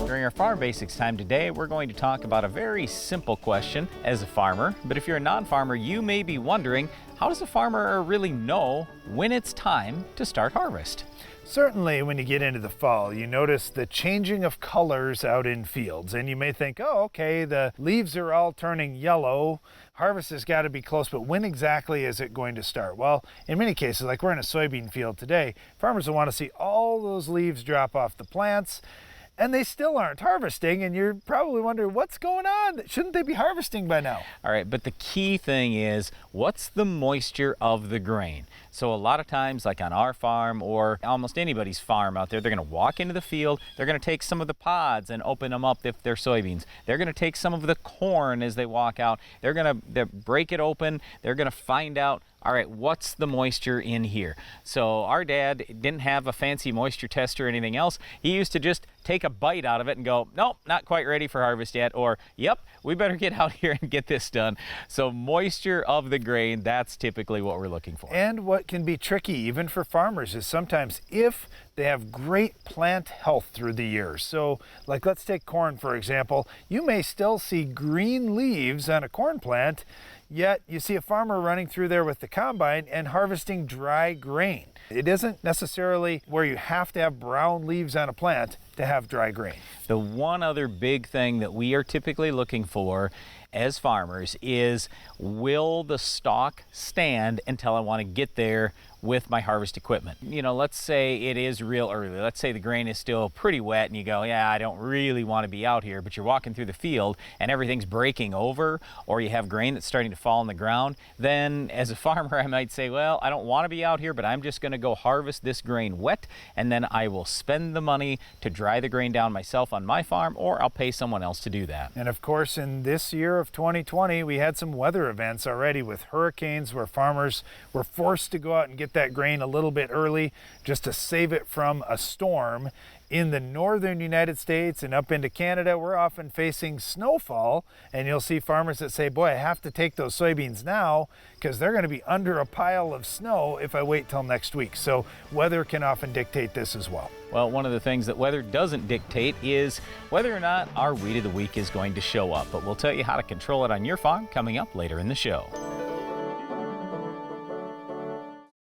During our Farm Basics time today, we're going to talk about a very simple question as a farmer. But if you're a non-farmer, you may be wondering, how does a farmer really know when it's time to start harvest? Certainly, when you get into the fall, you notice the changing of colors out in fields, and you may think, oh, okay, the leaves are all turning yellow, harvest has got to be close, but when exactly is it going to start? Well, in many cases, like we're in a soybean field today, farmers will want to see all those leaves drop off the plants, and they still aren't harvesting, and you're probably wondering, what's going on? Shouldn't they be harvesting by now? All right, but the key thing is, what's the moisture of the grain? So a lot of times, like on our farm or almost anybody's farm out there, they're going to walk into the field, they're going to take some of the pods and open them up if they're soybeans. They're going to take some of the corn as they walk out. They're going to break it open. They're going to find out, all right, what's the moisture in here? So our dad didn't have a fancy moisture tester or anything else. He used to just take a bite out of it and go, nope, not quite ready for harvest yet, or yep, we better get out here and get this done. So moisture of the grain, that's typically what we're looking for. And what can be tricky even for farmers is sometimes if they have great plant health through the years. So like let's take corn for example, you may still see green leaves on a corn plant, yet you see a farmer running through there with the combine and harvesting dry grain. It isn't necessarily where you have to have brown leaves on a plant to have dry grain. The one other big thing that we are typically looking for as farmers is, will the stalk stand until I want to get there with my harvest equipment? You know, let's say it is real early. Let's say the grain is still pretty wet and you go, yeah, I don't really want to be out here, but you're walking through the field and everything's breaking over, or you have grain that's starting to fall on the ground. Then as a farmer, I might say, well, I don't want to be out here, but I'm just going to go harvest this grain wet, and then I will spend the money to dry the grain down myself on my farm, or I'll pay someone else to do that. And of course, in this year of 2020, we had some weather events already with hurricanes where farmers were forced to go out and get that grain a little bit early just to save it from a storm. In the northern United States and up into Canada, we're often facing snowfall, and you'll see farmers that say, boy, I have to take those soybeans now because they're going to be under a pile of snow if I wait till next week. So weather can often dictate this as well. Well, one of the things that weather doesn't dictate is whether or not our Weed of the Week is going to show up, but we'll tell you how to control it on your farm coming up later in the show.